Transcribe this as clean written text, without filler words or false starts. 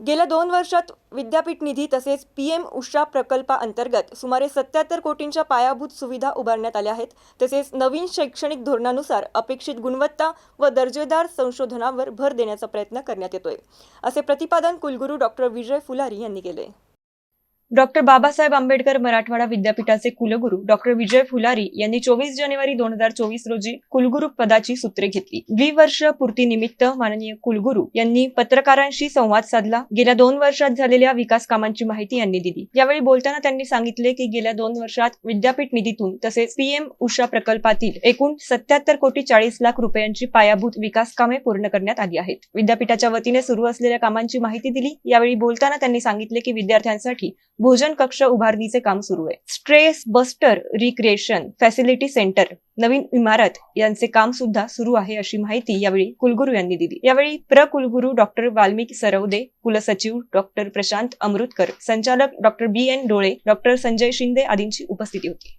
गेल्या 2 वर्षात विद्यापीठ निधी तसेच पीएम उषा प्रकल्पाअंतर्गत सुमारे 77 कोटींच्या पायाभूत सुविधा उभारण्यात आल्या आहेत. तसेच नवीन शैक्षणिक धोरणानुसार अपेक्षित गुणवत्ता व दर्जेदार संशोधनावर भर देण्याचा प्रयत्न करण्यात येतोय, असे प्रतिपादन कुलगुरू डॉक्टर विजय फुलारी यांनी केले. डॉक्टर बाबासाहेब आंबेडकर मराठवाडा विद्यापीठाचे कुलगुरू डॉक्टर विजय फुलारी यांनी 24 जानेवारी 2024 रोजी कुलगुरू पदाची सूत्रे घेतली. द्विवर्ष पूर्तीनिमित्त माननीय कुलगुरू यांनी पत्रकारांशी संवाद साधला. गेल्या 2 वर्षात झालेल्या विकास कामांची माहिती यांनी दिली. यावेळी बोलताना त्यांनी सांगितले की गेल्या 2 वर्षात विद्यापीठ निधीतून तसेच पीएम उषा प्रकल्पातील एकूण 77 कोटी 40 लाख रुपयांची पायाभूत विकास कामे पूर्ण करण्यात आली आहेत. विद्यापीठाच्या वतीने सुरू असलेल्या कामांची माहिती दिली. यावेळी बोलताना त्यांनी सांगितले की विद्यार्थ्यांसाठी भोजन कक्ष उभारणीचे काम सुरू आहे. Stress buster recreation facility centre नवीन इमारत यांचे काम सुद्धा सुरू आहे, अशी माहिती यावेळी कुलगुरू यांनी दिली. यावेळी कुलगुरू डॉक्टर वाल्मिकी सरवदे, कुलसचिव डॉक्टर प्रशांत अमृतकर, संचालक डॉक्टर BN डोळे, डॉक्टर संजय शिंदे आदींची उपस्थिती होती.